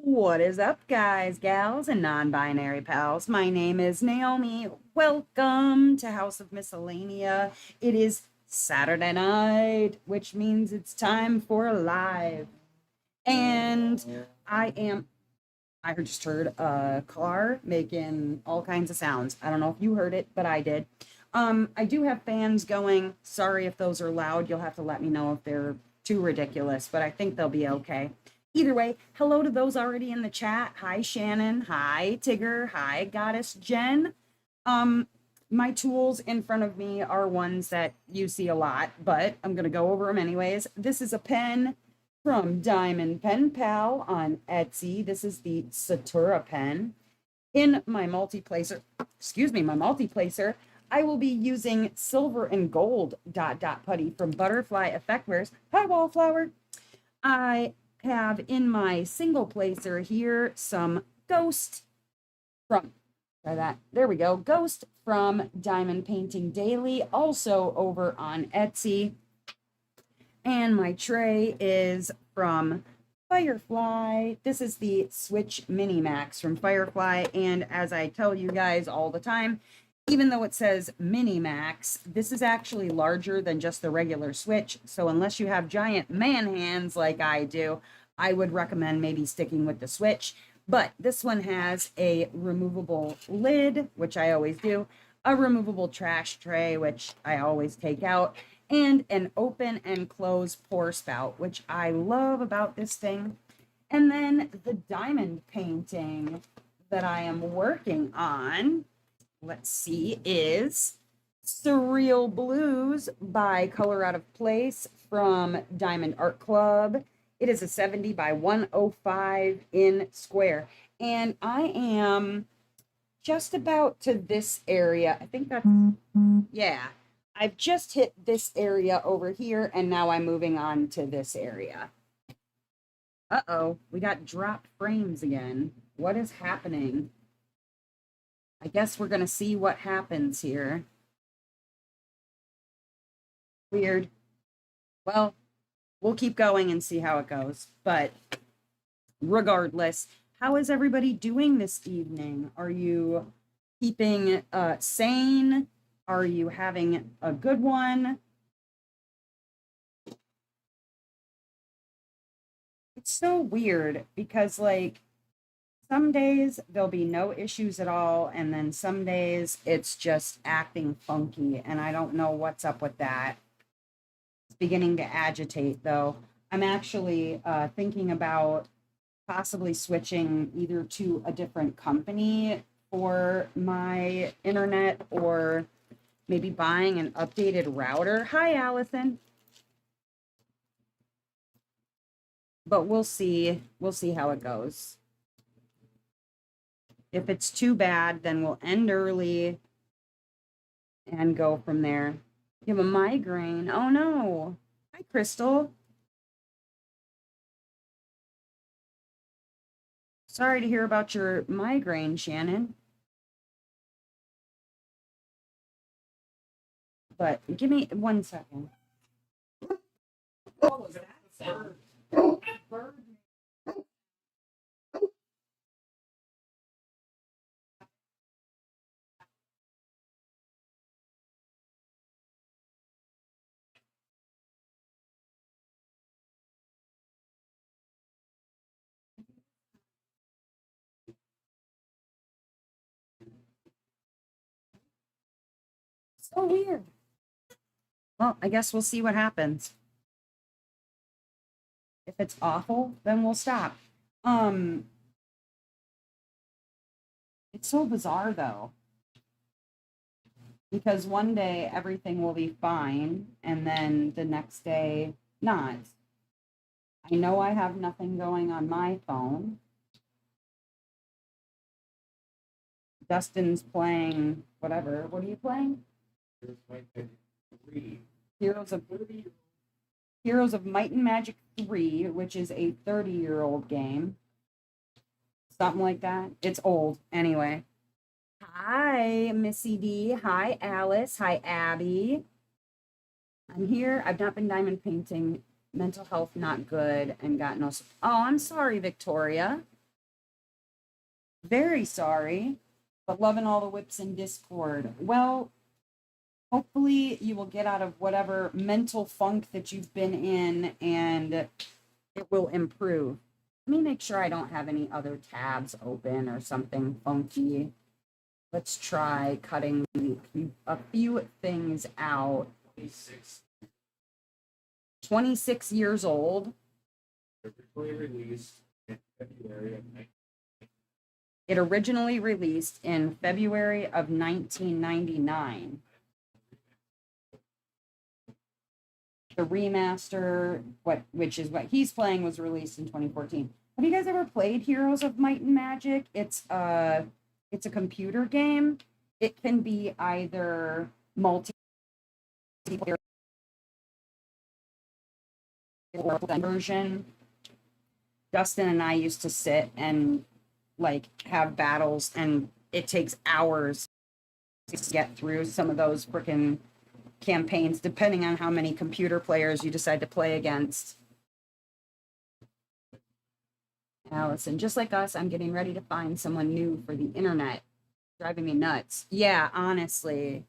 What is up, guys, gals, and non binary pals? My name is Naomi. Welcome to House of Miscellanea. It is Saturday night, which means it's time for a live. And I am, I just heard a car making all kinds of sounds. I don't know if you heard it, but I did. I do have fans going. Sorry if those are loud. You'll have to let me know if they're too ridiculous, but I think they'll be okay. Either way, hello to those already in the chat. Hi, Shannon. Hi, Tigger. Hi, Goddess Jen. Um, my tools in front of me are ones that you see a lot, but I'm going to go over them anyways. This is a pen from Diamond Pen Pal on Etsy. This is the Satura pen. In my multi-placer, I will be using silver and gold dot dot putty from Butterfly Effect Wears. Hi, Wallflower. I have in my single placer here some Ghost from, try that, there we go, Ghost from Diamond Painting Daily, also over on Etsy. And my tray is from Firefly. This is the Switch Mini Max from Firefly. And as I tell you guys all the time, even though it says Mini Max, this is actually larger than just the regular Switch. So unless you have giant man hands like I do, I would recommend maybe sticking with the Switch. But this one has a removable lid, which I always do, a removable trash tray, which I always take out, and an open and close pour spout, which I love about this thing. And then the diamond painting that I am working on, let's see, is Surreal Blues by Color Out of Place from Diamond Art Club. It is a 70 by 105 in square. And I am just about to this area. I think that's, yeah. I've just hit this area over here, and now I'm moving on to this area. Uh-oh, we got dropped frames again. What is happening? I guess we're going to see what happens here. Weird. Well, we'll keep going and see how it goes. But regardless, how is everybody doing this evening? Are you keeping sane? Are you having a good one? It's so weird because, like, some days there'll be no issues at all, and then some days it's just acting funky, and I don't know what's up with that. It's beginning to agitate, though. I'm actually thinking about possibly switching either to a different company for my internet or maybe buying an updated router. Hi, Allison. But we'll see. We'll see how it goes. If it's too bad, then we'll end early and go from there. You have a migraine. Oh no. Hi, Crystal. Sorry to hear about your migraine, Shannon. But give me 1 second. What was that? Bird. So weird. Well, I guess we'll see what happens. If it's awful, then we'll stop. It's so bizarre though, because one day everything will be fine and then the next day not. I know I have nothing going on my phone. Dustin's playing whatever. What are you playing? Heroes of Heroes of Might and Magic 3, which is a 30-year-old game. Something like that. It's old anyway. Hi, Missy D. Hi, Alice. Hi, Abby. I'm here. I've not been diamond painting. Mental health not good and got no. Oh, I'm sorry, Victoria. Very sorry, but loving all the whips in Discord. Well, hopefully you will get out of whatever mental funk that you've been in and it will improve. Let me make sure I don't have any other tabs open or something funky. Let's try cutting a few things out. 26 years old. It originally released in February of 1999. The remaster, which is what he's playing, was released in 2014. Have you guys ever played Heroes of Might and Magic? It's a computer game. It can be either multiplayer or version. Dustin and I used to sit and like have battles, and it takes hours to get through some of those freaking campaigns, depending on how many computer players you decide to play against. Allison, just like us, I'm getting ready to find someone new for the internet. Driving me nuts. Yeah, honestly,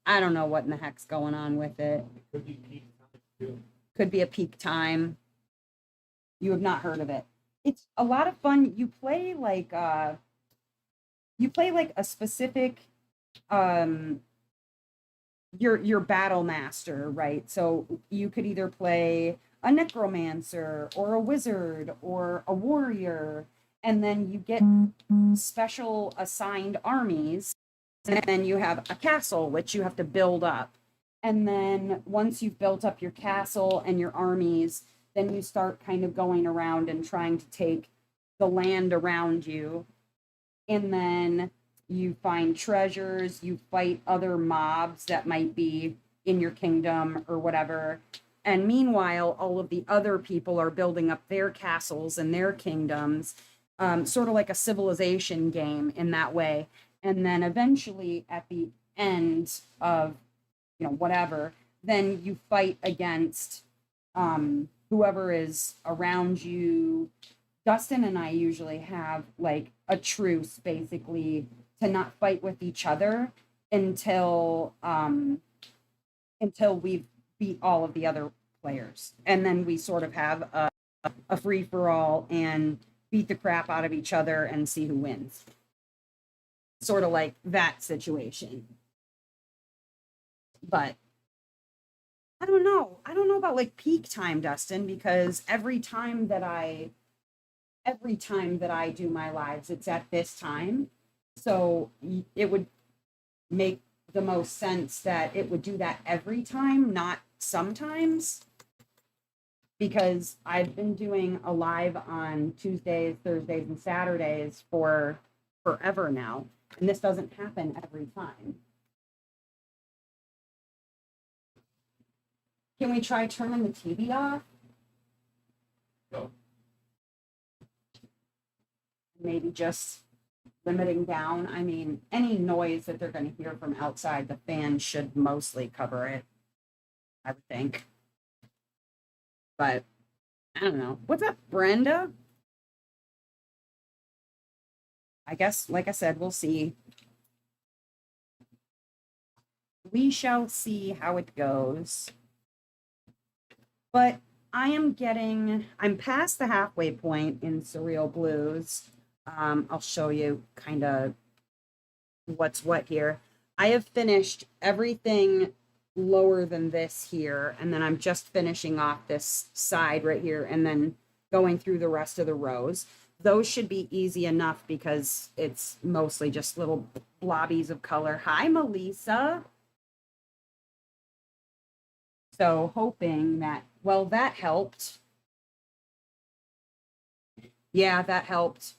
I don't know what in the heck's going on with it. Could be a peak time. You have not heard of it. It's a lot of fun. You play like a specific your battle master, right? So you could either play a necromancer or a wizard or a warrior, and then you get special assigned armies, and then you have a castle which you have to build up. And then once you've built up your castle and your armies, then you start kind of going around and trying to take the land around you. And then you find treasures, you fight other mobs that might be in your kingdom or whatever. And meanwhile, all of the other people are building up their castles and their kingdoms, sort of like a civilization game in that way. And then eventually at the end of, whatever, then you fight against whoever is around you. Dustin and I usually have like a truce, basically, to not fight with each other until we've beat all of the other players, and then we sort of have a free for all and beat the crap out of each other and see who wins. Sort of like that situation. But I don't know. I don't know about like peak time, Dustin, because every time that I do my lives, it's at this time. So it would make the most sense that it would do that every time, not sometimes. Because I've been doing a live on Tuesdays, Thursdays, and Saturdays for forever now. And this doesn't happen every time. Can we try turning the TV off? No. Maybe just limiting down. I mean, any noise that they're going to hear from outside, the fan should mostly cover it, I would think. But I don't know. What's up, Brenda? I guess, like I said, we'll see. We shall see how it goes. But I'm past the halfway point in Surreal Blues. I'll show you kind of what's what here. I have finished everything lower than this here, and then I'm just finishing off this side right here and then going through the rest of the rows. Those should be easy enough because it's mostly just little blobbies of color. Hi, Melissa. So hoping that, well, that helped. Yeah, that helped.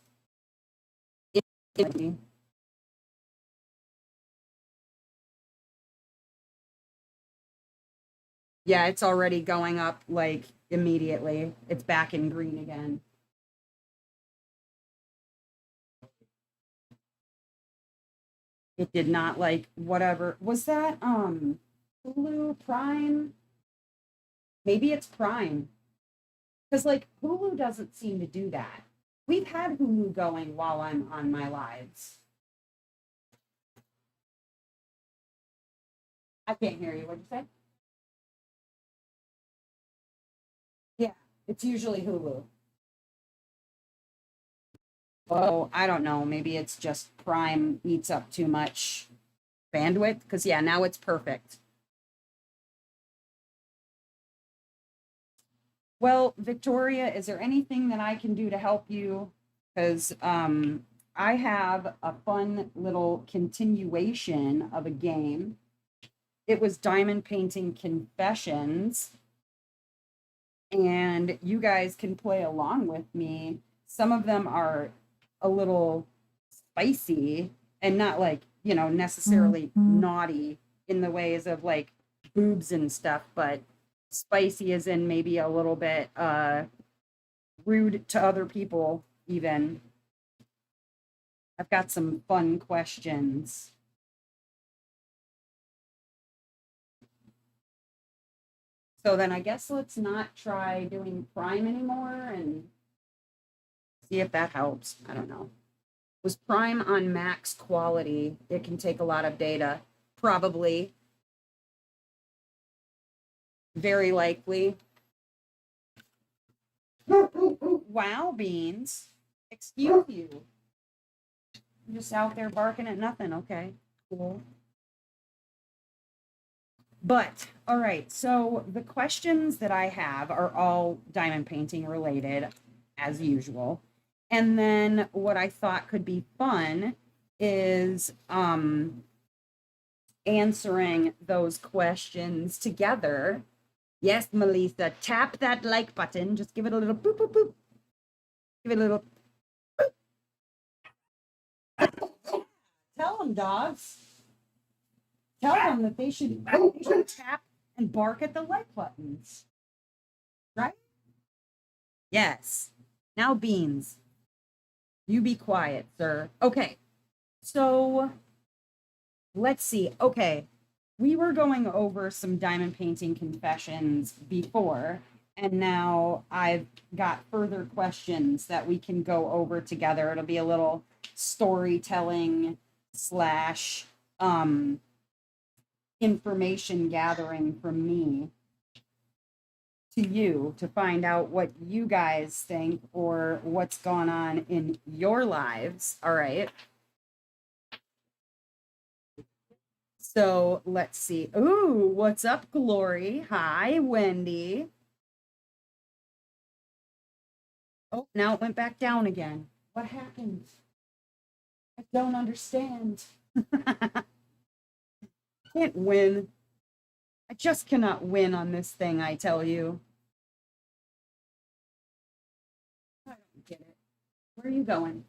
Yeah, it's already going up like immediately. It's back in green again. It did not like whatever. Was that Hulu Prime? Maybe it's Prime. Because like Hulu doesn't seem to do that. We've had Hulu going while I'm on my lives. I can't hear you. What'd you say? Yeah, it's usually Hulu. Oh, I don't know. Maybe it's just Prime eats up too much bandwidth. Because, yeah, now it's perfect. Well, Victoria, is there anything that I can do to help you? Because I have a fun little continuation of a game. It was Diamond Painting Confessions, and you guys can play along with me. Some of them are a little spicy and not like, necessarily naughty in the ways of like boobs and stuff, but spicy as in maybe a little bit rude to other people even. I've got some fun questions. So then I guess let's not try doing Prime anymore and see if that helps. I don't know. Was Prime on max quality? It can take a lot of data. Probably. Very likely. Wow, Beans. Excuse you. I'm just out there barking at nothing. Okay, cool. But, all right, so the questions that I have are all diamond painting related, as usual. And then what I thought could be fun is answering those questions together. Yes, Melissa, tap that like button. Just give it a little boop, boop, boop. Give it a little. Tell them, dogs. Tell them that they should tap and bark at the like buttons. Right? Yes. Now, Beans, you be quiet, sir. Okay. So let's see. Okay. We were going over some diamond painting confessions before, and now I've got further questions that we can go over together. It'll be a little storytelling slash information gathering from me to you to find out what you guys think or what's gone on in your lives. All right. So let's see. Ooh, what's up, Glory? Hi, Wendy. Oh, now it went back down again. What happened? I don't understand. Can't win. I just cannot win on this thing, I tell you. I don't get it. Where are you going?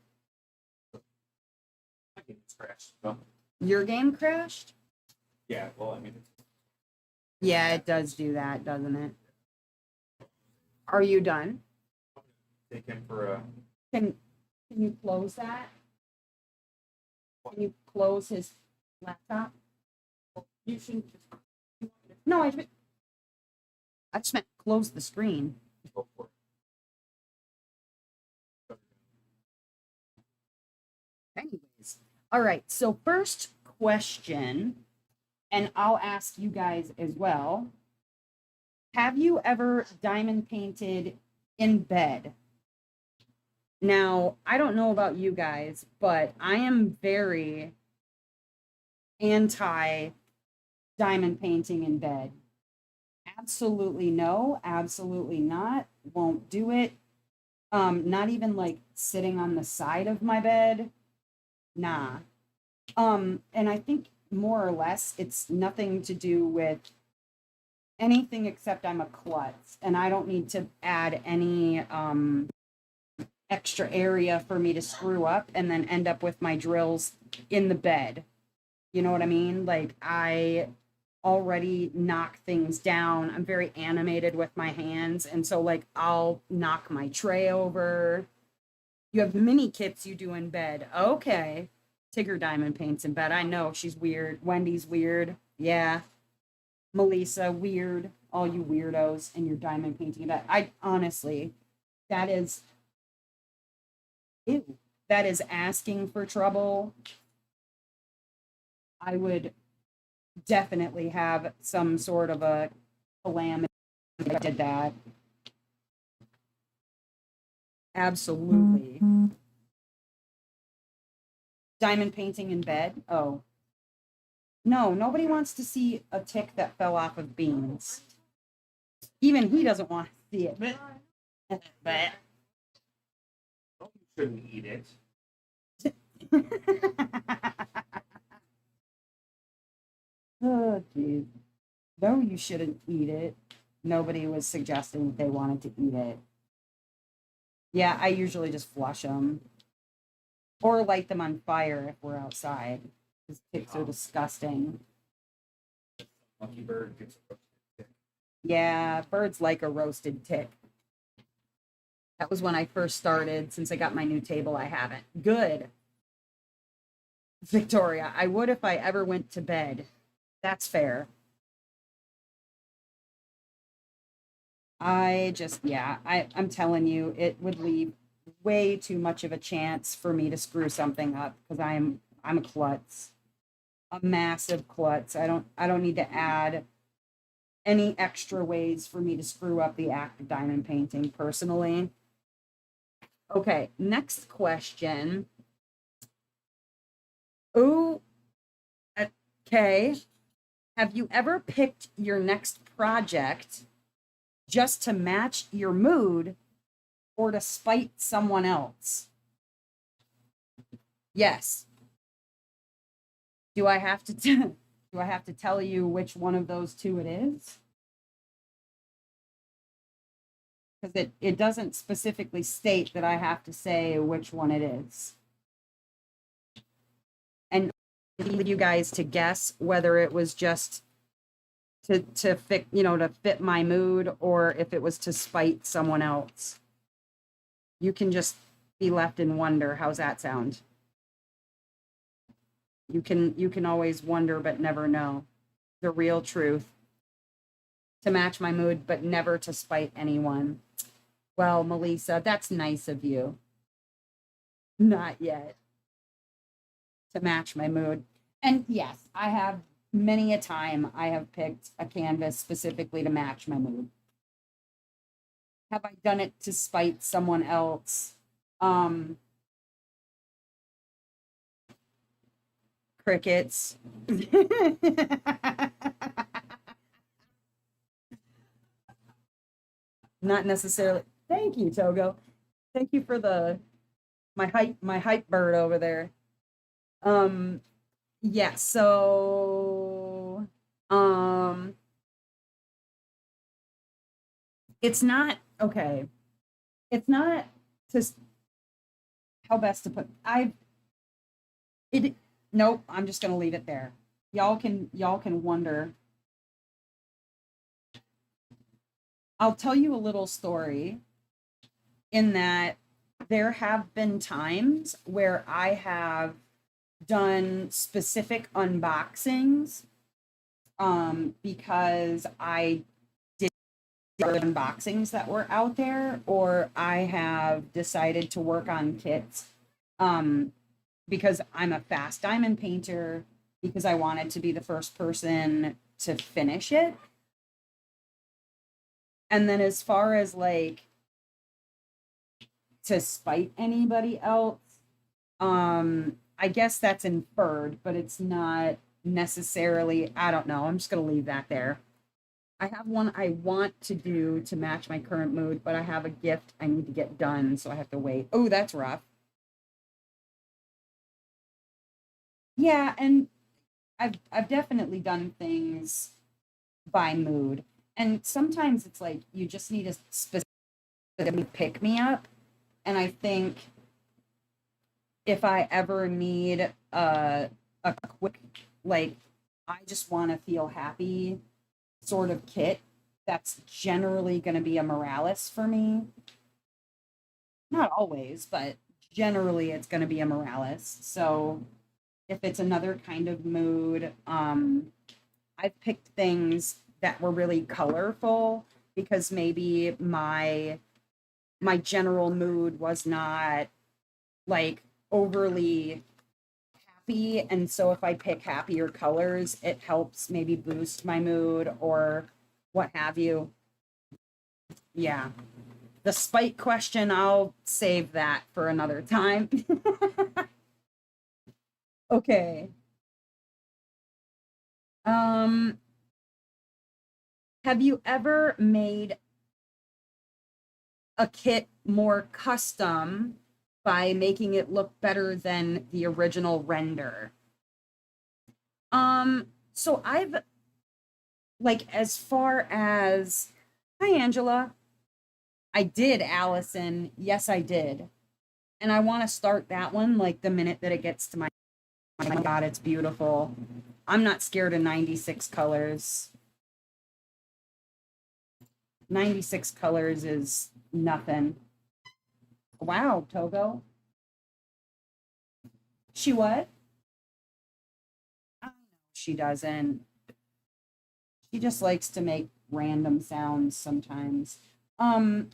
My game's crashed. So, Your game crashed? yeah, well, I mean, Yeah, it does do that, doesn't it? Are you done? take him for a. Can you close that? Can you close his laptop? You should No, I just meant close the screen. go for it. Anyways, all right. So first question, and I'll ask you guys as well. Have you ever diamond painted in bed? Now, I don't know about you guys, but I am very anti diamond painting in bed. Absolutely no, absolutely not. Won't do it. Not even like sitting on the side of my bed. Nah. And I think more or less it's nothing to do with anything except I'm a klutz and I don't need to add any extra area for me to screw up and then end up with my drills in the bed. You know what I mean? Like I already knock things down. I'm very animated with my hands. And so like I'll knock my tray over. You have mini kits you do in bed. Okay. Tigger Diamond paints in bed. I know she's weird. Wendy's weird. Yeah. Melissa, weird. All you weirdos and your diamond painting in bed. I honestly, that is Ew, that is asking for trouble. I would definitely have some sort of a calamity if I did that. Absolutely. Diamond painting in bed? Oh. No, nobody wants to see a tick that fell off of beans. Even he doesn't want to see it. But Oh, you shouldn't eat it. oh, geez. No, you shouldn't eat it. Nobody was suggesting that they wanted to eat it. Yeah, I usually just flush them or light them on fire if we're outside. Because ticks are disgusting. Lucky bird gets a roasted tick. Yeah, birds like a roasted tick. That was when I first started. Since I got my new table, I haven't. Good. Victoria, I would if I ever went to bed. That's fair. I'm telling you, it would leave way too much of a chance for me to screw something up because I'm a klutz, a massive klutz. I don't need to add any extra ways for me to screw up the act of diamond painting personally. Okay, next question. Oh, okay. Have you ever picked your next project just to match your mood or to spite someone else? Yes. Do I have to do I have to tell you which one of those two it is? Because it doesn't specifically state that I have to say which one it is. And I need you guys to guess whether it was just to fit, to fit my mood or if it was to spite someone else. You can just be left in wonder. How's that sound? You can always wonder but never know the real truth. To match my mood but never to spite anyone. Well, Melissa, that's nice of you. Not yet. To match my mood. And yes, I have many a time I have picked a canvas specifically to match my mood. Have I done it to spite someone else? Crickets. Not necessarily. Thank you, Togo. Thank you for the my hype bird over there. Um yeah, so it's not okay. It's not just how best to put I it nope, I'm just gonna leave it there. Y'all can wonder. I'll tell you a little story in that there have been times where I have done specific unboxings because I did other unboxings that were out there, or I have decided to work on kits um, because I'm a fast diamond painter, because I wanted to be the first person to finish it. And then as far as like to spite anybody else, I guess that's inferred, but it's not necessarily, I don't know. I'm just going to leave that there. I have one I want to do to match my current mood, but I have a gift I need to get done, so I have to wait. Oh, that's rough. Yeah, and I've definitely done things by mood. And sometimes it's like you just need a specific pick me up. And I think if I ever need a quick, like, I just want to feel happy sort of kit, that's generally going to be a Morales for me. Not always, but generally it's going to be a Morales. So if it's another kind of mood, I've picked things that were really colorful because maybe my general mood was not like overly happy. And so if I pick happier colors, it helps maybe boost my mood or what have you. Yeah. The spite question, I'll save that for another time. Okay. Um, have you ever made a kit more custom by making it look better than the original render? So I've like as far as hi Angela. I did, Allison. Yes, I did. And I want to start that one like the minute that it gets to my God, it's beautiful. I'm not scared of 96 colors. 96 colors is nothing. Wow, Togo. She what? She doesn't. She just likes to make random sounds sometimes. Um,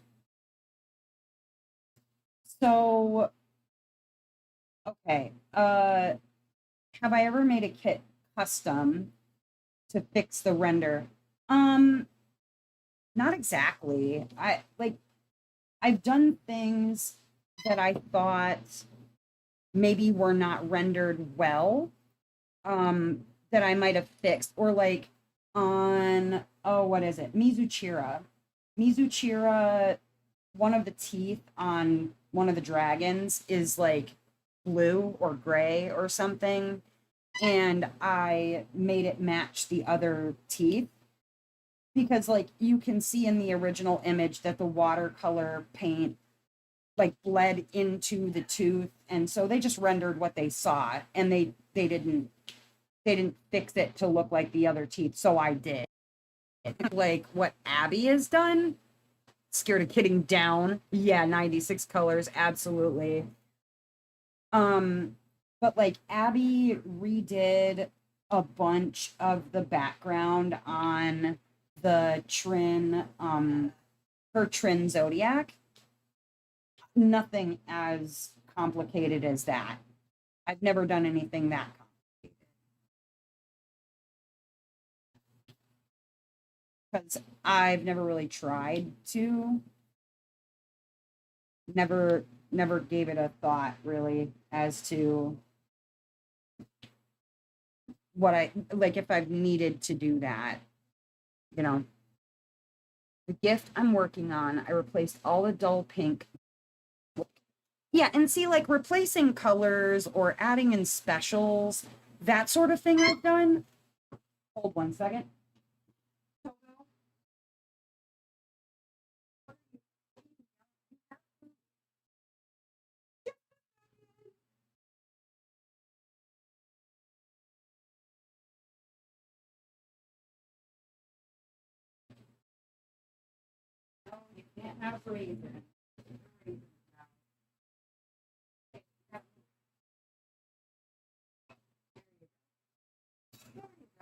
so okay. Have I ever made a kit custom to fix the render? Um, Not exactly. I've done things that I thought maybe were not rendered well, that I might have fixed, or like on oh, what is it? Mizuchira. Mizuchira, one of the teeth on one of the dragons is like blue or gray or something, and I made it match the other teeth because like you can see in the original image that the watercolor paint like bled into the tooth, and so they just rendered what they saw, and they didn't fix it to look like the other teeth, so I did like what Abby has done. Scared of kidding down. Yeah, 96 colors, absolutely. um but like Abby redid a bunch of the background on the Trin, her Trin Zodiac. Nothing as complicated as that. I've never done anything that complicated because I've never really tried to. Never gave it a thought really as to what I like if I've needed to do that, you know. The gift I'm working on, I replaced all the dull pink. Yeah, and see, like replacing colors or adding in specials, that sort of thing I've done. Hold 1 second. No, you can't have a reason.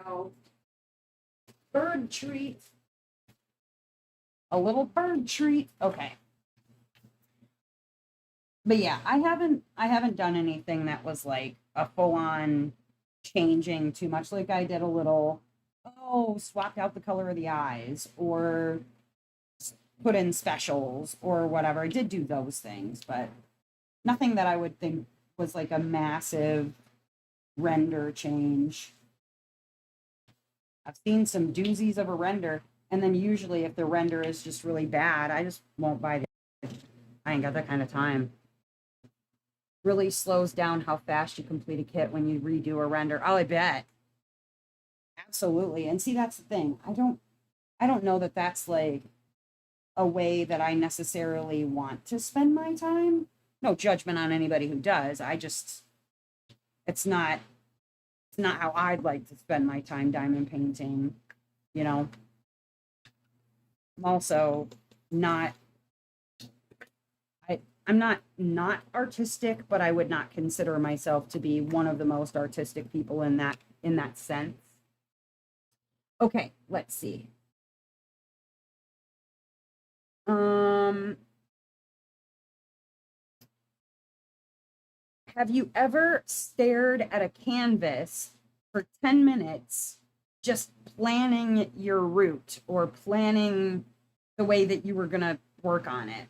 No. Bird treat. A little bird treat. Okay. But yeah, I haven't done anything that was like a full on changing too much. Like I did a little, oh, swapped out the color of the eyes or put in specials or whatever. I did do those things, but nothing that I would think was like a massive render change. I've seen some doozies of a render, and then usually if the render is just really bad, I just won't buy it. I ain't got that kind of time. Really slows down how fast you complete a kit when you redo a render. Oh, I bet. Absolutely. And see, that's the thing. I don't know that that's like a way that I necessarily want to spend my time. No judgment on anybody who does. It's not it's not how I'd like to spend my time diamond painting, you know. I'm also not I'm not artistic, but I would not consider myself to be one of the most artistic people in that sense. Okay, let's see. Um Have you ever stared at a canvas for 10 minutes just planning your route or planning the way that you were going to work on it?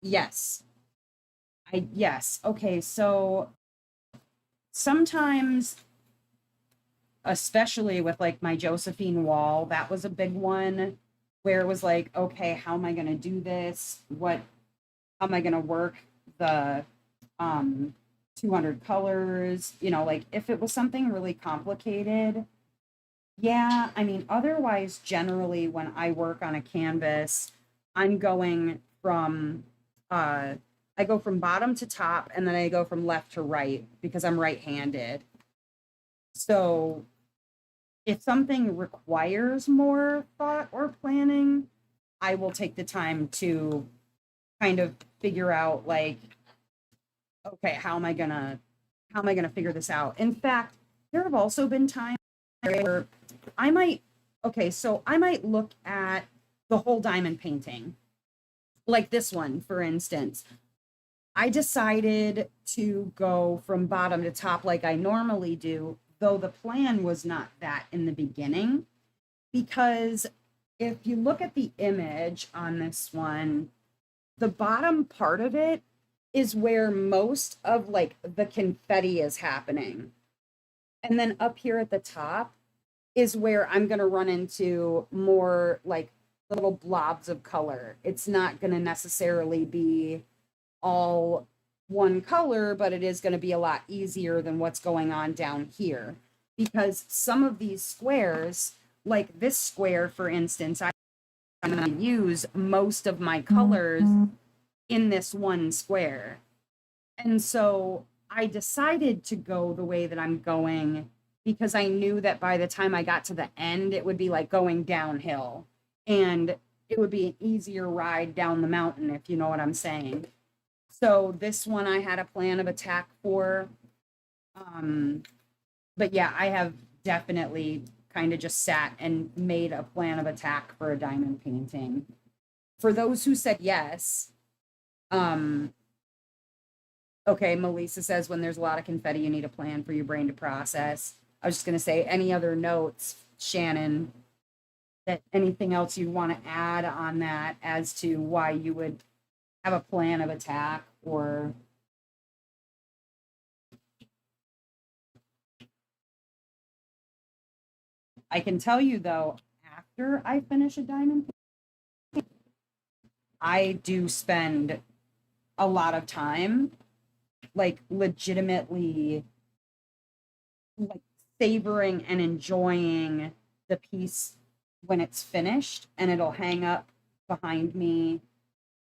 Yes. Yes. Okay, so sometimes, especially with like my Josephine wall, that was a big one where it was like, okay, how am I going to do this? How am I going to work the 200 colors? You know, like if it was something really complicated, yeah, I mean, otherwise, generally, when I work on a canvas, I'm going from, I go from bottom to top and then I go from left to right because I'm right-handed. So if something requires more thought or planning, I will take the time to kind of figure out like, okay, how am I gonna figure this out? In fact, there have also been times where I might, okay, so I might look at the whole diamond painting, like this one, for instance. I decided to go from bottom to top like I normally do, though the plan was not that in the beginning, because if you look at the image on this one, the bottom part of it is where most of like the confetti is happening. And then up here at the top is where I'm going to run into more like little blobs of color. It's not going to necessarily be all one color, but it is going to be a lot easier than what's going on down here. Because some of these squares, like this square, for instance, I'm going to use most of my colors in this one square. And so I decided to go the way that I'm going because I knew that by the time I got to the end, it would be like going downhill and it would be an easier ride down the mountain, if you know what I'm saying. So this one I had a plan of attack for. But yeah, I have definitely kind of just sat and made a plan of attack for a diamond painting. For those who said yes, okay, Melissa says when there's a lot of confetti, you need a plan for your brain to process. I was just going to say, any other notes, Shannon, that anything else you want to add on that as to why you would have a plan of attack or. I can tell you though, after I finish a diamond, I do spend a lot of time, like legitimately, like savoring and enjoying the piece when it's finished, and it'll hang up behind me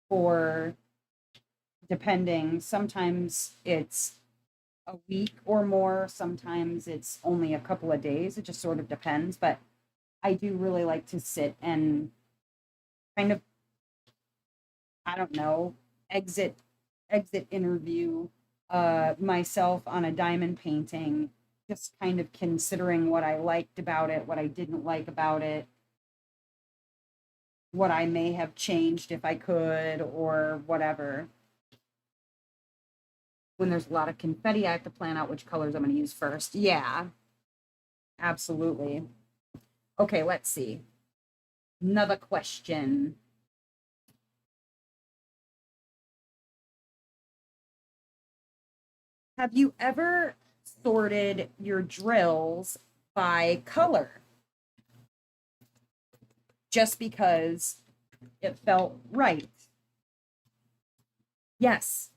for, depending, sometimes it's a week or more, sometimes it's only a couple of days. It just sort of depends, but I do really like to sit and kind of, I don't know, exit interview myself on a diamond painting, just kind of considering what I liked about it, what I didn't like about it, what I may have changed if I could, or whatever. When there's a lot of confetti, I have to plan out which colors I'm going to use first. Yeah, absolutely. Okay, let's see. Another question. Have you ever sorted your drills by color just because it felt right? Yes,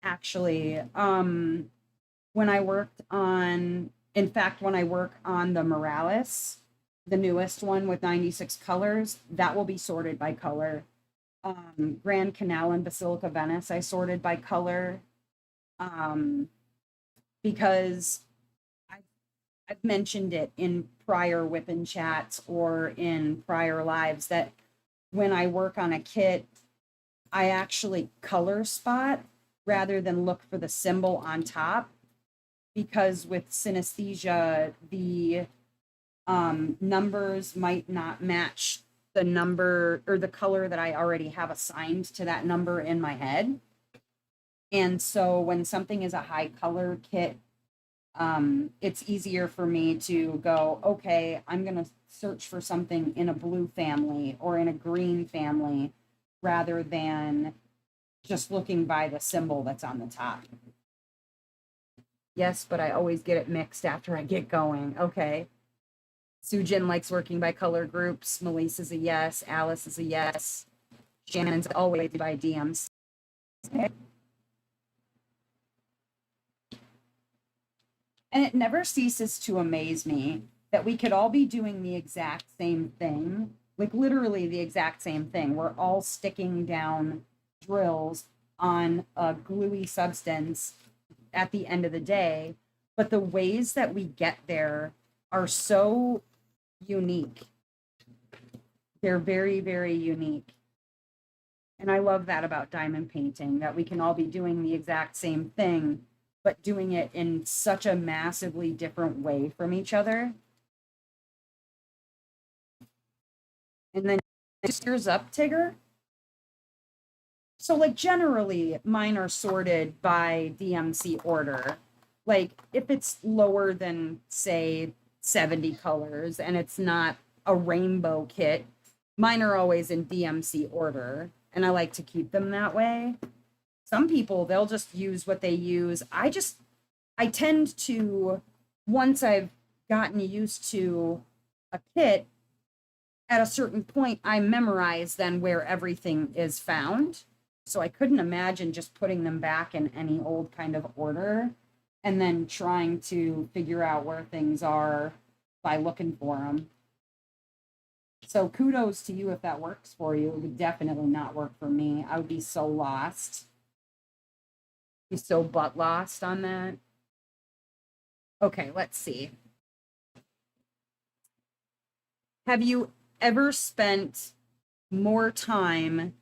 actually. When I worked on, in fact, when I work on the Morales, the newest one with 96 colors, that will be sorted by color. Grand Canal and Basilica Venice, I sorted by color. Because I've mentioned it in prior Whippin' chats or in prior lives that when I work on a kit, I actually color spot rather than look for the symbol on top, because with synesthesia, the numbers might not match the number or the color that I already have assigned to that number in my head. And so when something is a high color kit, it's easier for me to go, okay, I'm going to search for something in a blue family or in a green family rather than just looking by the symbol that's on the top. Yes, but I always get it mixed after I get going. Okay. Sujin likes working by color groups. Melissa's a yes. Alice is a yes. Shannon's always by DMs. Okay. And it never ceases to amaze me that we could all be doing the exact same thing, like literally the exact same thing. We're all sticking down drills on a gluey substance at the end of the day, but the ways that we get there are so unique. They're very, very unique. And I love that about diamond painting, that we can all be doing the exact same thing, but doing it in such a massively different way from each other. And then just yours up, Tigger. So, like, generally, mine are sorted by DMC order. Like, if it's lower than, say, 70 colors and it's not a rainbow kit, mine are always in DMC order. And I like to keep them that way. Some people, they'll just use what they use. I tend to, once I've gotten used to a kit, at a certain point, I memorize then where everything is found. So I couldn't imagine just putting them back in any old kind of order and then trying to figure out where things are by looking for them. So kudos to you if that works for you. It would definitely not work for me. I would be so lost. Be so butt lost on that. Okay, let's see. Have you ever spent more time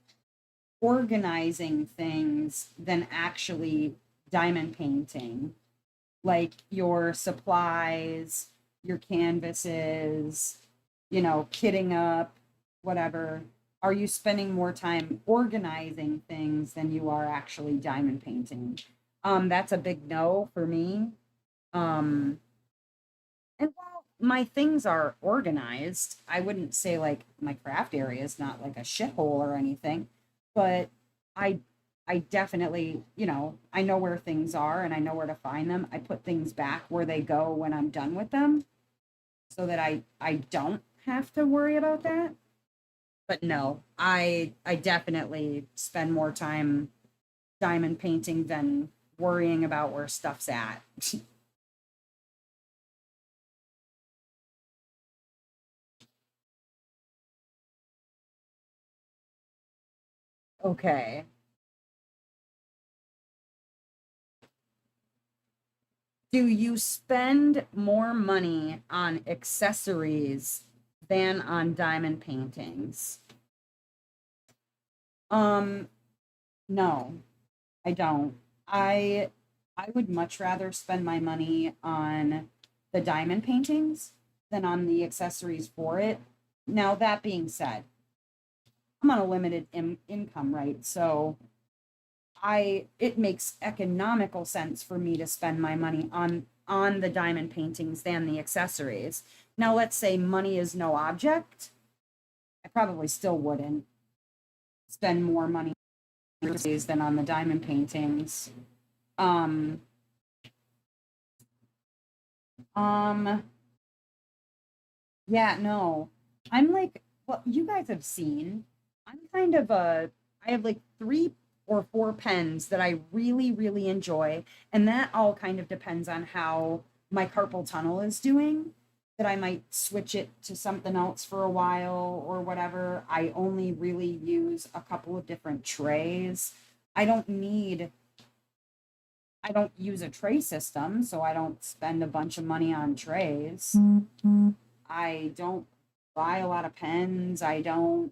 organizing things than actually diamond painting? Like your supplies, your canvases, kitting up, whatever. Are you spending more time organizing things than you are actually diamond painting? That's a big no for me. Um, and while my things are organized, I wouldn't say like my craft area is not like a shithole or anything, but I I definitely, I know where things are and I know where to find them. I put things back where they go when I'm done with them so that I don't have to worry about that. But no, I definitely spend more time diamond painting than worrying about where stuff's at. Okay. Do you spend more money on accessories than on diamond paintings? Um, no, I don't. I I would much rather spend my money on the diamond paintings than on the accessories for it. Now, that being said, I'm on a limited income, right? So it makes economical sense for me to spend my money on the diamond paintings than the accessories. Now, let's say money is no object. I probably still wouldn't spend more money on accessories than on the diamond paintings. Um, um, yeah, no. I'm like, well, you guys have seen. I'm kind of I have like 3 or 4 pens that I really, really enjoy. And that all kind of depends on how my carpal tunnel is doing. That I might switch it to something else for a while or whatever. I only really use a couple of different trays. I don't need I don't use a tray system, so I don't spend a bunch of money on trays. I don't buy a lot of pens. I don't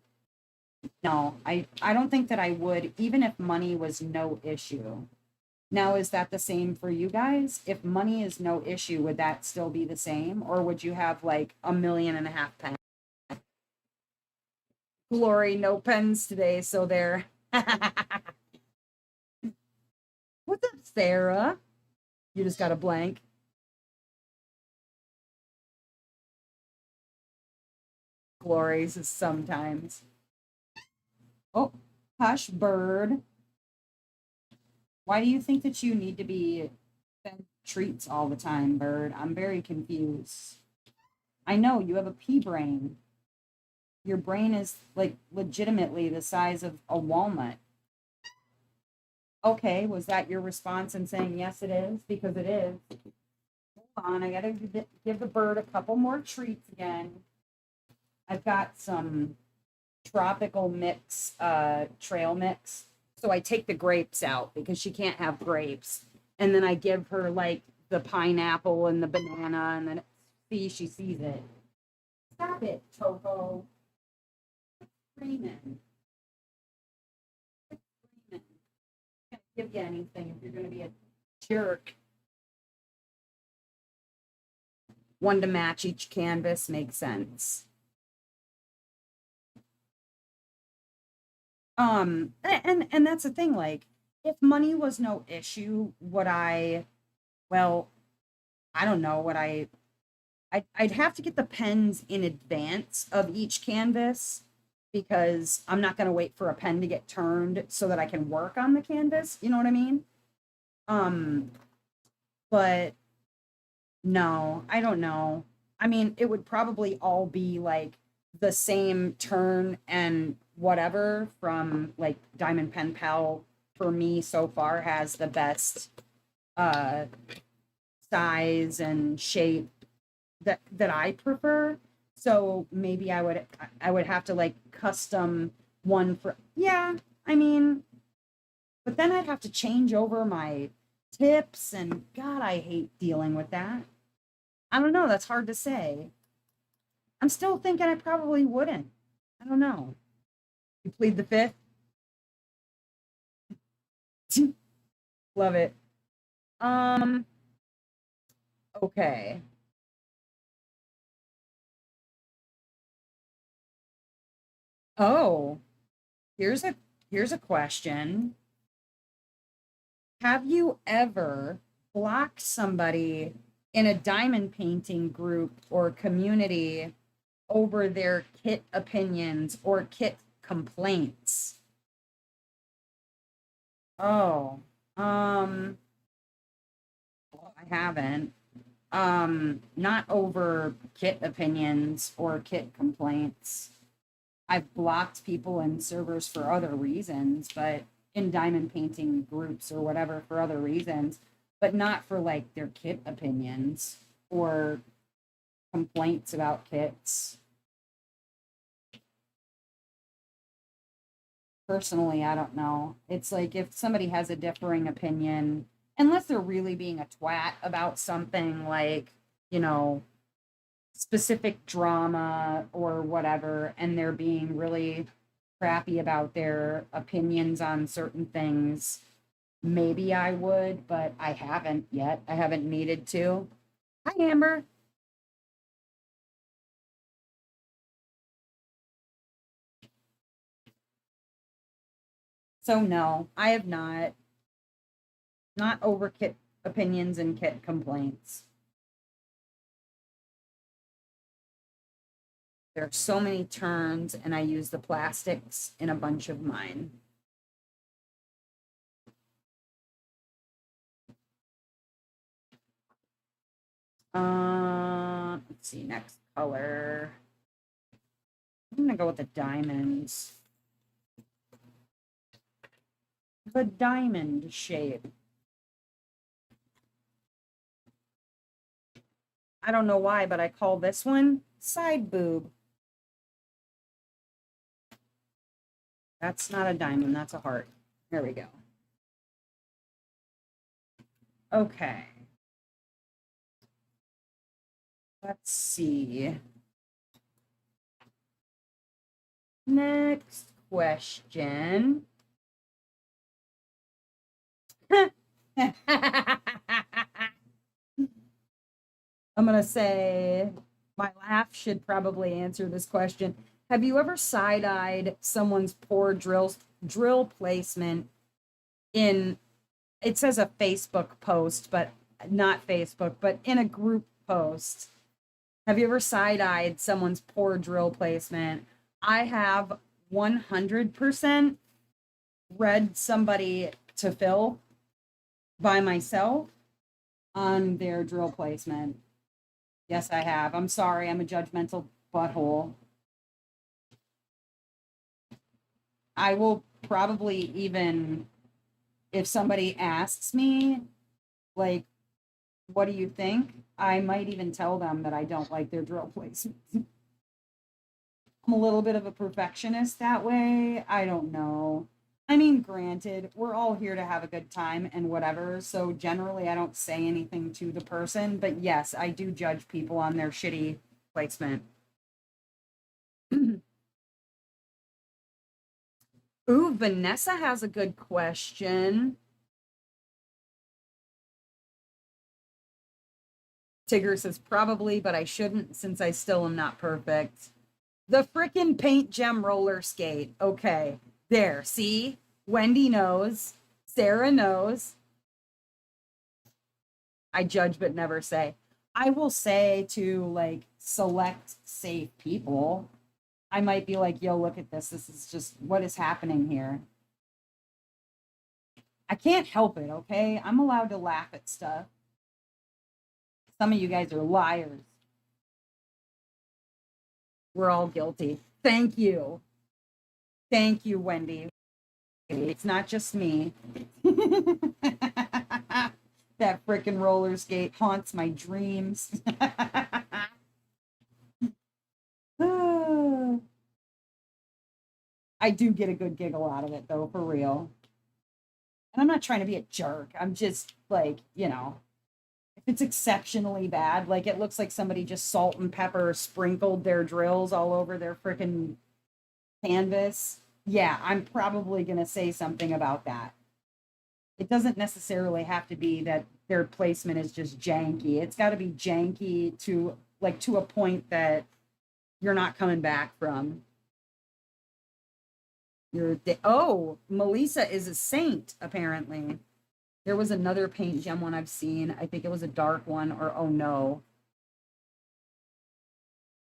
no, I don't think that I would even if money was no issue. Now, is that the same for you guys? If money is no issue, would that still be the same or would you have like 1.5 million pens? Glory, no pens today, so there. Sarah, you just got a blank. Glories is sometimes. Oh, hush, bird. Why do you think that you need to be fed treats all the time, bird? I'm very confused. I know you have a pea brain. Your brain is like legitimately the size of a walnut. Okay, was that your response in saying yes, it is? Because it is. Hold on, I gotta give the bird a couple more treats again. I've got some tropical mix, trail mix. So I take the grapes out because she can't have grapes. And then I give her like the pineapple and the banana, and then see, she sees it. Stop it, Topo. Freeman. Freeman. I can't give you anything if you're going to be a jerk. One to match each canvas makes sense. And that's the thing, like, if money was no issue, would I, well, I don't know, I'd have to get the pens in advance of each canvas because I'm not going to wait for a pen to get turned so that I can work on the canvas. You know what I mean? Um, but no, I don't know. I mean, it would probably all be like the same turn and whatever from like Diamond Pen Pal for me so far has the best uh size and shape that I prefer. So maybe I would have to like custom one for, yeah, I mean, but then I'd have to change over my tips and God, I hate dealing with that. I don't know, that's hard to say. I'm still thinking I probably wouldn't. I don't know. You plead the fifth? Love it. Um, okay. Oh, here's a here's a question. Have you ever blocked somebody in a diamond painting group or community over their kit opinions or kit complaints? Oh, um, well, I haven't. Not over kit opinions or kit complaints. I've blocked people in servers for other reasons, but in diamond painting groups or whatever for other reasons, but not for like their kit opinions or complaints about kits. Personally, I don't know. It's like if somebody has a differing opinion, unless they're really being a twat about something like, you know, specific drama or whatever, and they're being really crappy about their opinions on certain things, maybe I would, but I haven't yet. I haven't needed to. Hi, Amber. So no, I have not over kit opinions and kit complaints. There are so many turns, and I use the plastics in a bunch of mine. Let's see, next color. I'm gonna go with the diamonds. The diamond shape. I don't know why, but I call this one side boob. That's not a diamond, that's a heart. There we go. Okay. Let's see. Next question. I'm going to say my laugh should probably answer this question. Have you ever side-eyed someone's poor drill placement in it says a Facebook post, but not Facebook, but in a group post. Have you ever side-eyed someone's poor drill placement? I have 100% read somebody to fill by myself on their drill placement. Yes, I have. I'm sorry, I'm a judgmental butthole. I will probably even, if somebody asks me, like, what do you think? I might even tell them that I don't like their drill placement. I'm a little bit of a perfectionist that way. I don't know. I mean, granted, we're all here to have a good time and whatever. So generally, I don't say anything to the person. But yes, I do judge people on their shitty placement. Ooh, Vanessa has a good question. Tigger says probably, but I shouldn't since I still am not perfect. The frickin' paint gem roller skate. Okay, there. See? Wendy knows. Sarah knows. I judge but never say. I will say to like select safe people, I might be like, yo, look at this. This is just what is happening here. I can't help it, okay? I'm allowed to laugh at stuff. Some of you guys are liars. We're all guilty. Thank you. Thank you, Wendy. It's not just me. That frickin' roller skate haunts my dreams. I do get a good giggle out of it, though, for real. And I'm not trying to be a jerk. I'm just like, you know, if it's exceptionally bad, like it looks like somebody just salt and pepper sprinkled their drills all over their frickin' canvas. Yeah, I'm probably going to say something about that. It doesn't necessarily have to be that their placement is just janky. It's got to be janky to like to a point that you're not coming back from. Oh, Melissa is a saint, apparently. There was another paint gem one I've seen. I think it was a dark one, or oh no.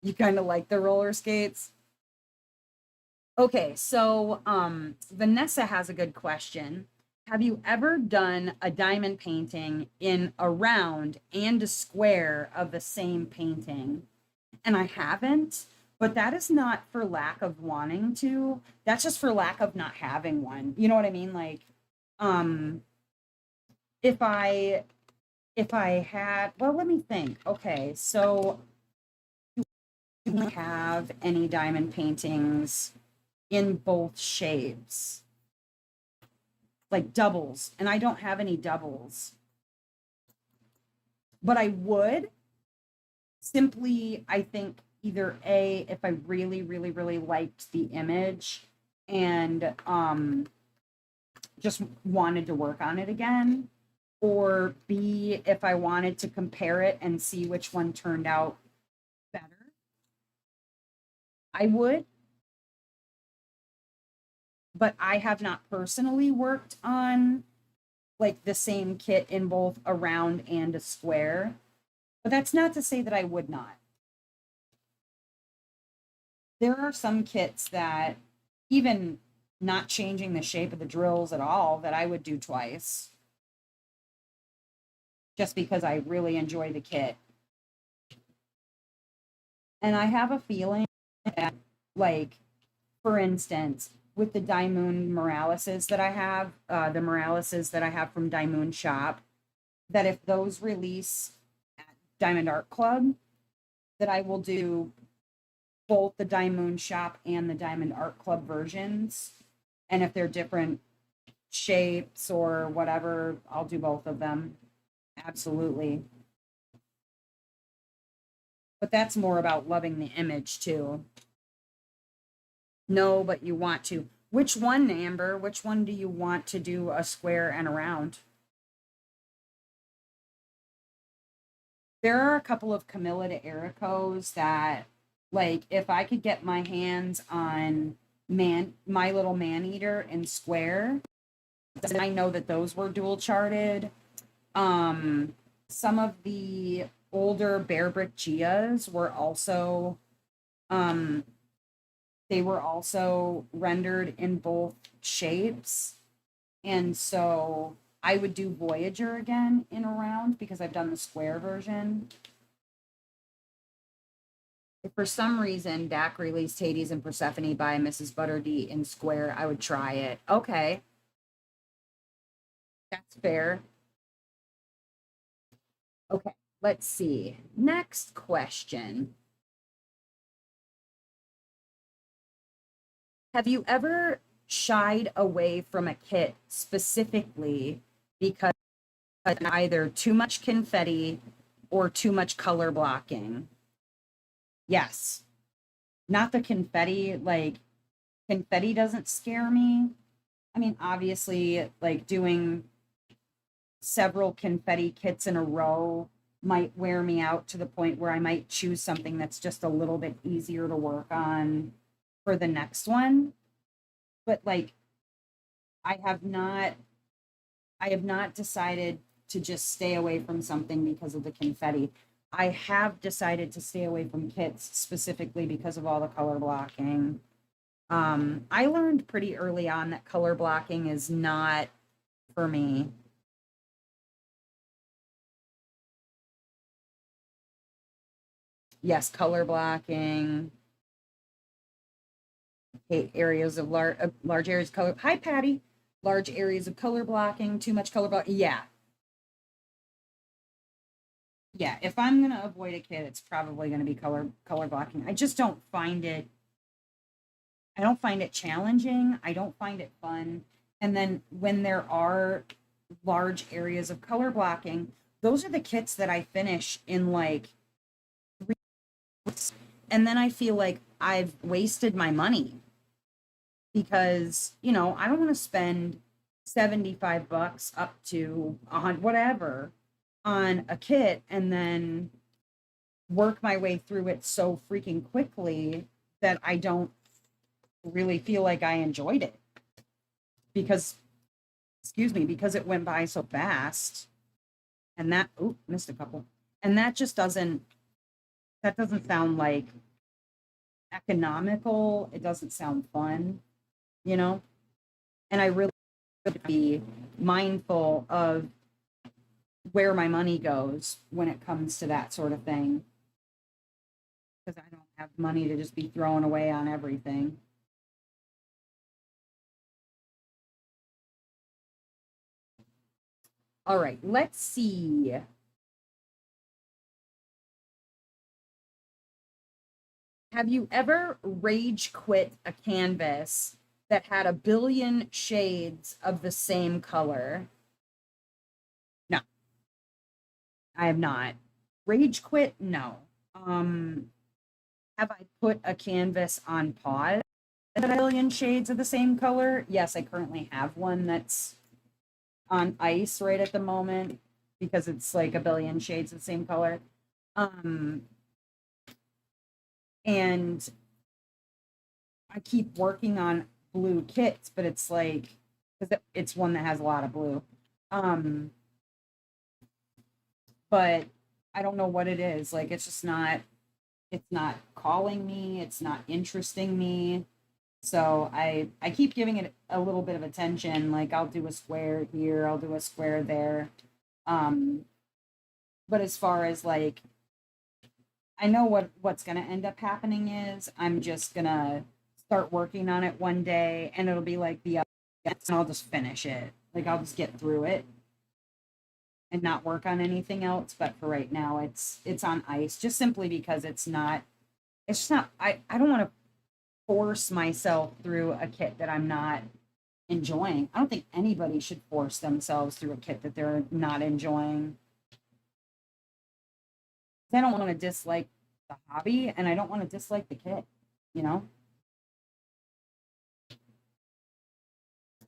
You kind of like the roller skates? Okay, so Vanessa has a good question. Have you ever done a diamond painting in a round and a square of the same painting? And I haven't, but that is not for lack of wanting to. That's just for lack of not having one. You know what I mean? Like, if I had, well, let me think. Okay, so do I have any diamond paintings in both shapes? Like doubles, and I don't have any doubles. But I would simply, I think, either A, if I really, really, really liked the image and just wanted to work on it again, or B, if I wanted to compare it and see which one turned out better, I would. But I have not personally worked on like the same kit in both a round and a square. But that's not to say that I would not. There are some kits that, even not changing the shape of the drills at all, that I would do twice. Just because I really enjoy the kit. And I have a feeling that, like, for instance, with the Daimoon Moraleses that I have, the Moraleses that I have from Daimoon Shop, that if those release at Diamond Art Club, that I will do both the Daimoon Shop and the Diamond Art Club versions. And if they're different shapes or whatever, I'll do both of them. Absolutely. But that's more about loving the image too. No, but you want to. Which one, Amber? Which one do you want to do a square and a round? There are a couple of Camilla de Ericos that, like, if I could get my hands on My Little Maneater in square, I know that those were dual charted. Some of the older Bear Brick Gias were also um they were also rendered in both shapes. And so I would do Voyager again in a round because I've done the square version. If for some reason Dak released Hades and Persephone by Mrs. Butterdee in square, I would try it. Okay. That's fair. Okay, let's see. Next question. Have you ever shied away from a kit specifically because either too much confetti or too much color blocking? Yes. Not the confetti, like confetti doesn't scare me. I mean, obviously, like doing several confetti kits in a row might wear me out to the point where I might choose something that's just a little bit easier to work on for the next one. But like I have not I have not decided to just stay away from something because of the confetti. I have decided to stay away from kits specifically because of all the color blocking. I learned pretty early on that color blocking is not for me. Yes, color blocking, hate areas of large areas of color. Hi, Patty. Large areas of color blocking, too much color blocking. Yeah, yeah. If I'm gonna avoid a kit, it's probably gonna be color blocking. I just don't find it. I don't find it challenging. I don't find it fun. And then when there are large areas of color blocking, those are the kits that I finish in like 3 weeks. And then I feel like I've wasted my money because, I don't want to spend $75 up to 100, whatever, on a kit and then work my way through it so freaking quickly that I don't really feel like I enjoyed it because, excuse me, because it went by so fast. And that, oh, missed a couple. And that doesn't sound like economical. It doesn't sound fun, you know? And I really would be mindful of where my money goes when it comes to that sort of thing. Because I don't have money to just be throwing away on everything. All right, let's see. Have you ever rage quit a canvas that had a billion shades of the same color? No, I have not. Rage quit? No. Um, have I put a canvas on pause? A billion shades of the same color? Yes, I currently have one that's on ice right at the moment because it's like a billion shades of the same color. Um, and I keep working on blue kits, but it's like because it's one that has a lot of blue. Um, but I don't know what it is. Like it's not calling me, it's not interesting me. So I keep giving it a little bit of attention. Like I'll do a square here, I'll do a square there. Um, but as far as like I know what's going to end up happening is I'm just going to start working on it one day and it'll be like the other and I'll just finish it. Like I'll just get through it and not work on anything else, but for right now it's on ice just simply because it's just not I don't want to force myself through a kit that I'm not enjoying. I don't think anybody should force themselves through a kit that they're not enjoying. I don't want to dislike the hobby and I don't want to dislike the kit, you know?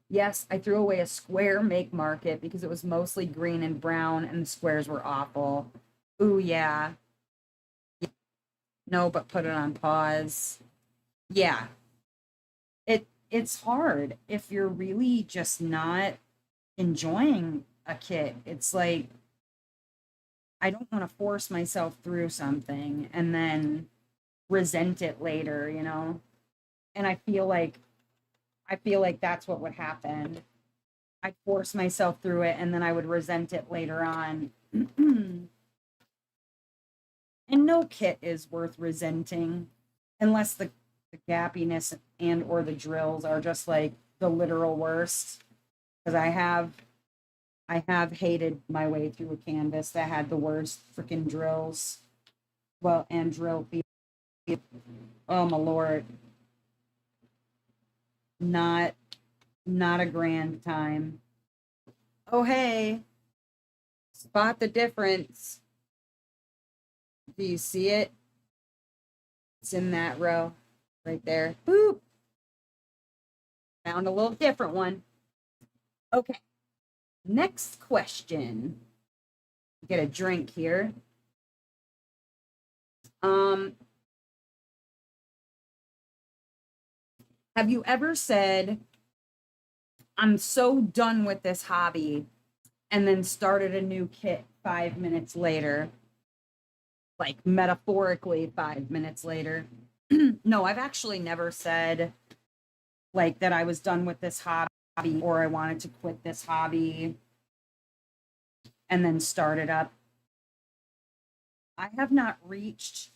Yes, I threw away a square make market because it was mostly green and brown and the squares were awful. Ooh, yeah. No, but put it on pause. Yeah. It's hard if you're really just not enjoying a kit. It's like I don't want to force myself through something and then resent it later, you know? And I feel like that's what would happen. I'd force myself through it and then I would resent it later on. And no kit is worth resenting unless the gappiness and or the drills are just like the literal worst. Because I have hated my way through a canvas that had the worst freaking drills. Well, and drill feet. Oh my lord. Not not a grand time. Oh hey, spot the difference. Do you see it? It's in that row right there. Boop. Found a little different one. Okay. Next question. Get a drink here. Have you ever said, I'm so done with this hobby, and then started a new kit 5 minutes later? Like metaphorically 5 minutes later. No, I've actually never said like that I was done with this hobby or I wanted to quit this hobby and then start it up. I have not reached,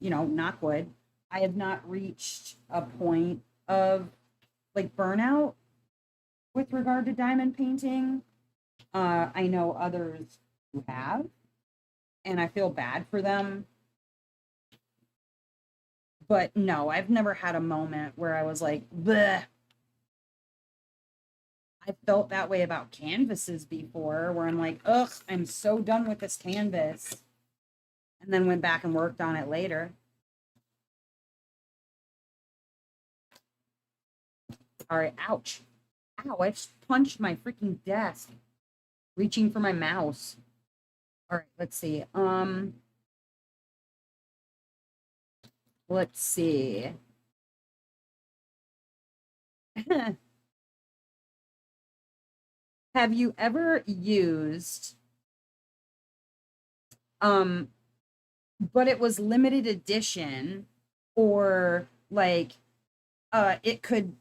you know, knock wood, I have not reached a point of like burnout with regard to diamond painting. I know others who have, and I feel bad for them. But no, I've never had a moment where I was like, bleh. I felt that way about canvases before, where I'm like, ugh, I'm so done with this canvas. And then went back and worked on it later. All right, ouch. Ow, I just punched my freaking desk, reaching for my mouse. All right, let's see. Let's see. Have you ever used but it was limited edition, or like it could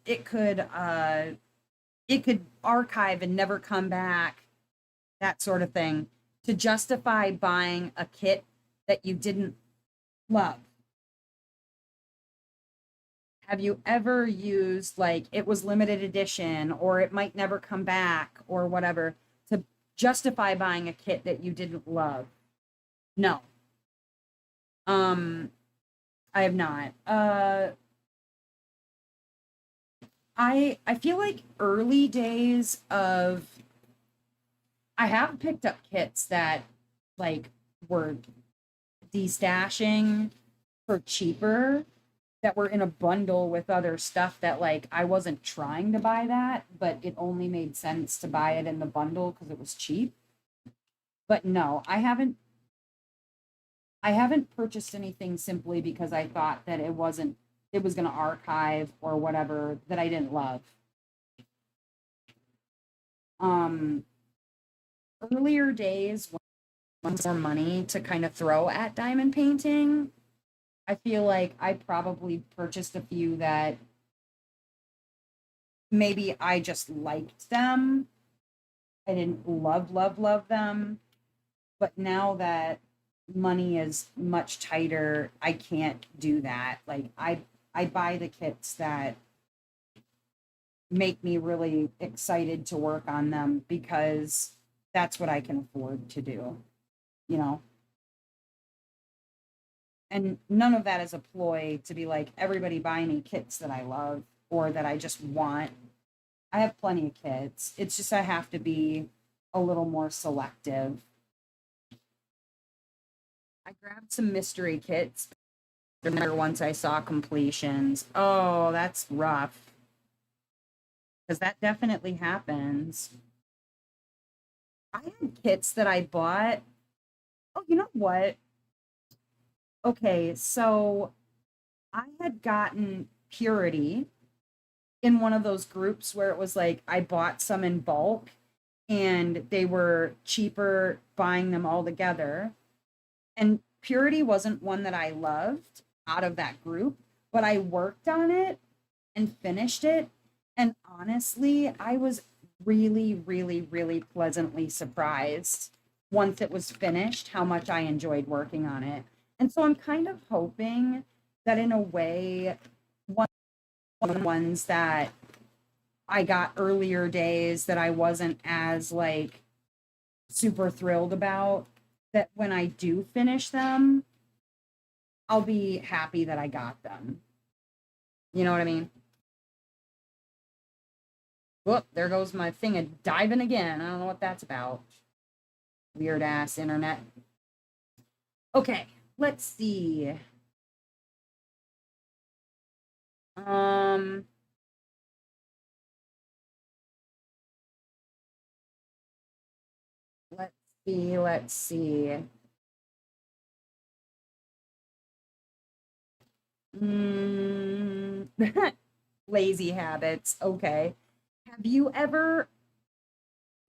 archive and never come back, that sort of thing, to justify buying a kit that you didn't love? Have you ever used like it was limited edition or it might never come back or whatever to justify buying a kit that you didn't love? No. Um, I have not. I feel like early days of I have picked up kits that like were destashing for cheaper, that were in a bundle with other stuff that like I wasn't trying to buy that, but it only made sense to buy it in the bundle because it was cheap. But no, I haven't purchased anything simply because I thought that it was going to archive or whatever that I didn't love. Um Earlier days when more money to kind of throw at diamond painting, I feel like I probably purchased a few that maybe I just liked them. I didn't love them. But now that money is much tighter, I can't do that. Like I buy the kits that make me really excited to work on them because that's what I can afford to do, you know? And none of that is a ploy to be like, everybody buy me kits that I love or that I just want. I have plenty of kits. It's just I have to be a little more selective. I grabbed some mystery kits. Remember once I saw completions. Oh, that's rough. Because that definitely happens. I had kits that I bought. Oh, you know what? Okay, so I had gotten Purity in one of those groups where it was like I bought some in bulk and they were cheaper buying them all together. And Purity wasn't one that I loved out of that group, but I worked on it and finished it. And honestly, I was really, really, really pleasantly surprised once it was finished how much I enjoyed working on it. And so I'm kind of hoping that in a way, one of the ones that I got earlier days that I wasn't as like super thrilled about, that when I do finish them, I'll be happy that I got them. You know what I mean? Whoop, there goes my thing of diving again. I don't know what that's about. Weird ass internet. Okay, let's see. Um, let's see. Mm, lazy habits. Okay. Have you ever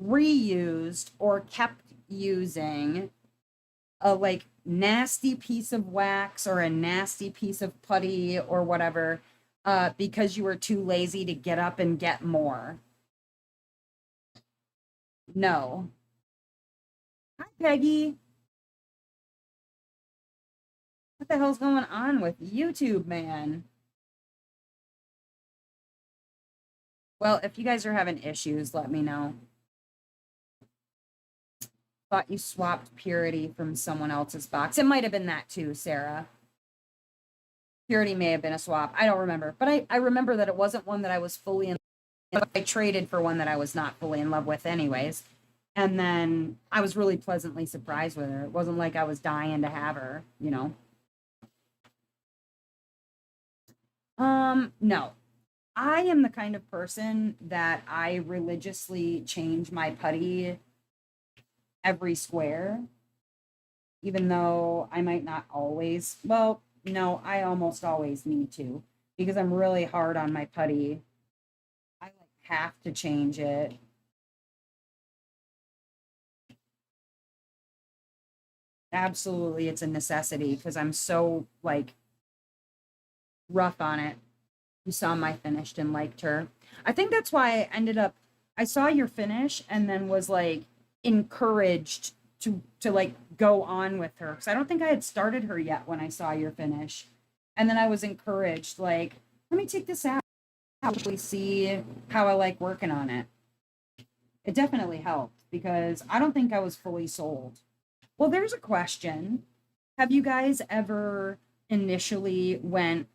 reused or kept using a like nasty piece of wax or a nasty piece of putty or whatever because you were too lazy to get up and get more? No. Hi, Peggy. What the hell's going on with YouTube, man? Well, if you guys are having issues, let me know. Thought you swapped Purity from someone else's box. It might have been that too, Sarah. Purity may have been a swap. I don't remember. But I remember that it wasn't one that I was fully in love with. I traded for one that I was not fully in love with anyways. And then I was really pleasantly surprised with her. It wasn't like I was dying to have her, you know. No. I am the kind of person that I religiously change my putty every square, even though I might not always. Well, no, I almost always need to because I'm really hard on my putty. I like have to change it. Absolutely, it's a necessity because I'm so like rough on it. You saw my finished and liked her. I think that's why I ended up I saw your finish and then was like encouraged to like go on with her because I don't think I had started her yet when I saw your finish. And then I was encouraged like, let me take this out, actually see how I like working on it. It definitely helped because I don't think I was fully sold. Well, there's a question. Have you guys ever initially went,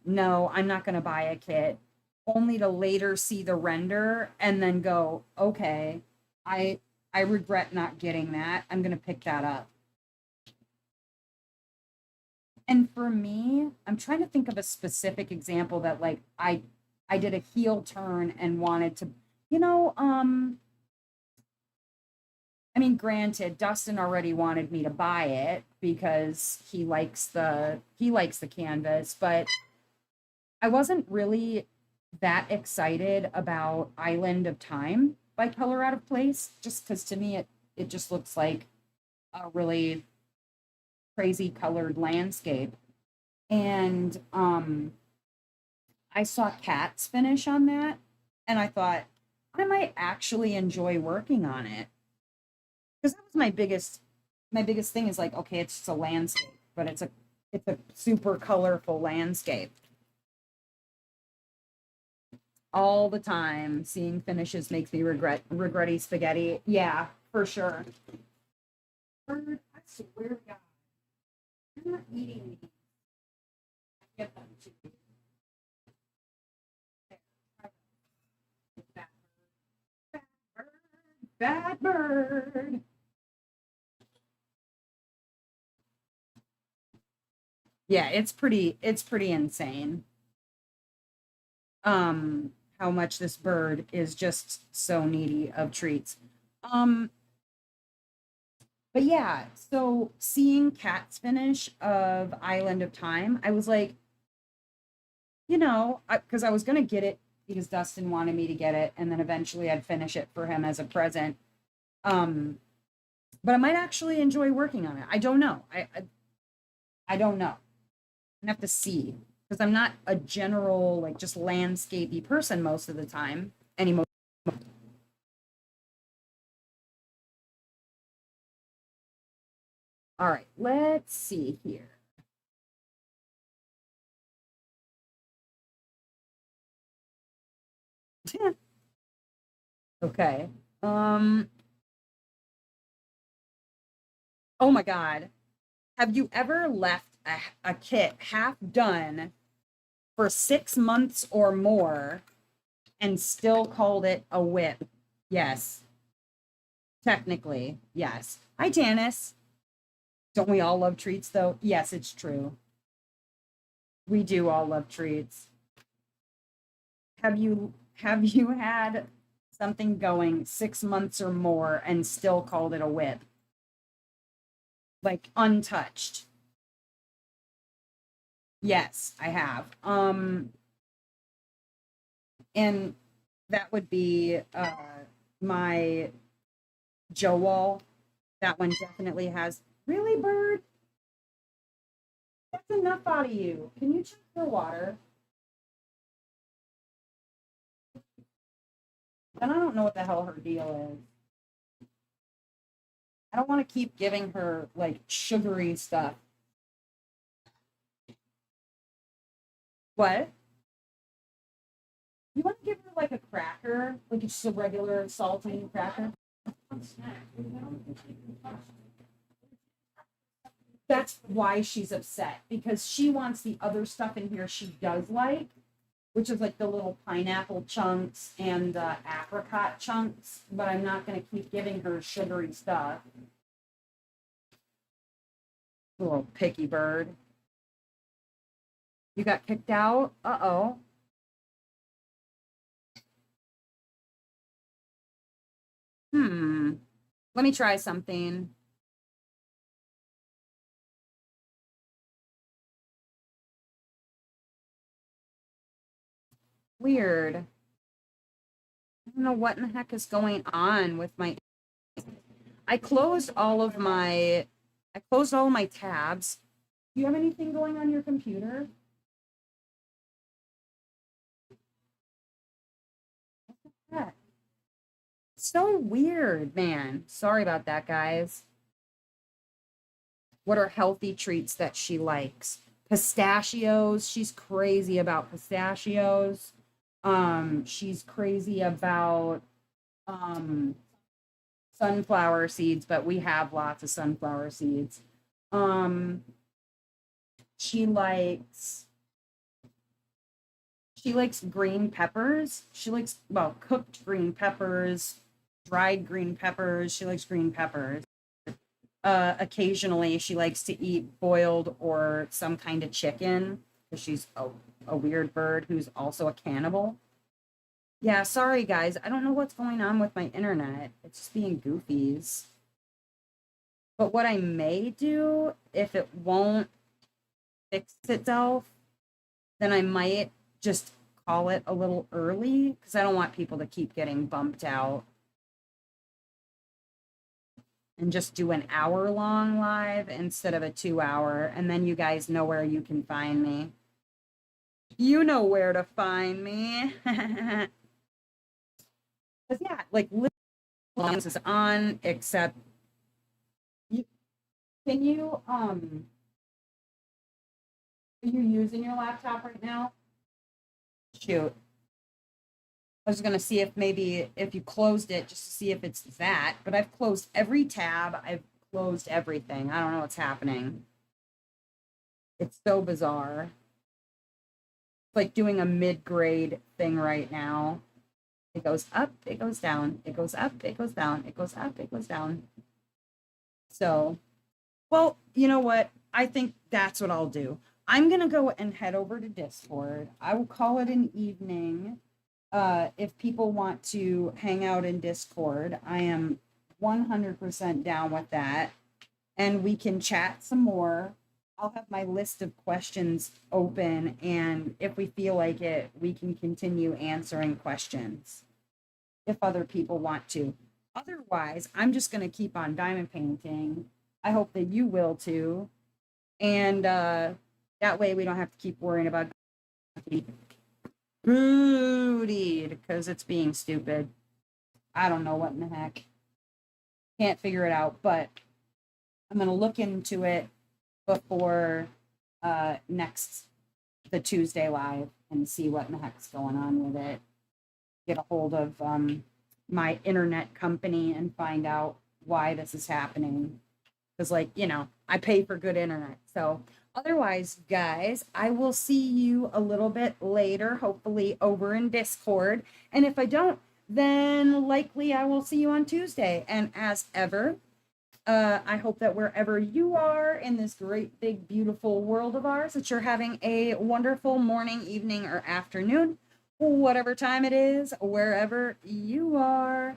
no, I'm not going to buy a kit, only to later see the render and then go, okay, I I regret not getting that. I'm going to pick that up. And for me, I'm trying to think of a specific example that like I did a heel turn and wanted to, you know, I mean, granted, Dustin already wanted me to buy it because he likes the canvas, but I wasn't really that excited about Island of Time by Color Out of Place, just because to me it just looks like a really crazy colored landscape. And I saw Cat's finish on that, and I thought I might actually enjoy working on it because that was my biggest thing is like, okay, it's just a landscape, but it's a super colorful landscape. All the time seeing finishes makes me regretty spaghetti. Yeah, for sure. Bird, I swear to God, you're not eating these. I get them to you. There, try that. Bad bird, bad bird, bad bird. Yeah, it's pretty insane. How much this bird is just so needy of treats. Um, but yeah, so seeing Cat's finish of Island of Time, I was like, because I was gonna get it because Dustin wanted me to get it, and then eventually I'd finish it for him as a present. But I might actually enjoy working on it. I don't know. I don't know. I have to see because I'm not a general like just landscapey person most of the time anymore. All right, let's see here. Okay. Oh my God. Have you ever left a kit half done for 6 months or more and still called it a whip? Yes. Technically, yes. Hi, Janice. Don't we all love treats though? Yes, it's true. We do all love treats. Have you had something going 6 months or more and still called it a whip? Like untouched. Yes, I have. And that would be my Joe Wall. That one definitely has. Really, Bird? That's enough out of you. Can you check your water? And I don't know what the hell her deal is. I don't want to keep giving her like sugary stuff. What? You want to give her like a cracker, like just a regular saltine cracker? That's why she's upset because she wants the other stuff in here she does like, which is like the little pineapple chunks and apricot chunks, but I'm not going to keep giving her sugary stuff. Little picky bird. You got kicked out? Uh-oh. Let me try something. Weird. I don't know what in the heck is going on with my. I closed all of my tabs. Do you have anything going on your computer? Yeah. So weird, man. Sorry about that, guys. What are healthy treats that she likes? Pistachios. She's crazy about pistachios. She's crazy about um sunflower seeds, but we have lots of sunflower seeds. Um, she likes green peppers. She likes well cooked green peppers, dried green peppers. She likes green peppers. Occasionally, she likes to eat boiled or some kind of chicken because she's a weird bird who's also a cannibal. Yeah, sorry guys. I don't know what's going on with my internet. It's just being goofies. But what I may do, if it won't fix itself, then I might just call it a little early because I don't want people to keep getting bumped out. And just do an hour long live instead of a 2 hour. And then you guys know where you can find me. You know where to find me. Because yeah, like literally is on, except you can you are you using your laptop right now? Shoot. I was gonna see if maybe if you closed it just to see if it's that, but I've closed every tab, I've closed everything. I don't know what's happening. It's so bizarre. It's like doing a mid-grade thing right now. It goes up, it goes down, it goes up, it goes down, it goes up, it goes down. So, well, you know what? I think that's what I'll do. I'm gonna go and head over to Discord. I will call it an evening. If people want to hang out in Discord, I am 100% down with that. And we can chat some more. I'll have my list of questions open, and if we feel like it, we can continue answering questions if other people want to. Otherwise, I'm just going to keep on diamond painting. I hope that you will too. And that way we don't have to keep worrying about bootied because it's being stupid. I don't know what in the heck. Can't figure it out, but I'm going to look into it before next the Tuesday live and see what in the heck's going on with it. Get a hold of my internet company and find out why this is happening. Because, like, you know, I pay for good internet. So, otherwise, guys, I will see you a little bit later, hopefully over in Discord. And if I don't, then likely I will see you on Tuesday. And as ever, I hope that wherever you are in this great, big, beautiful world of ours, that you're having a wonderful morning, evening, or afternoon, whatever time it is, wherever you are.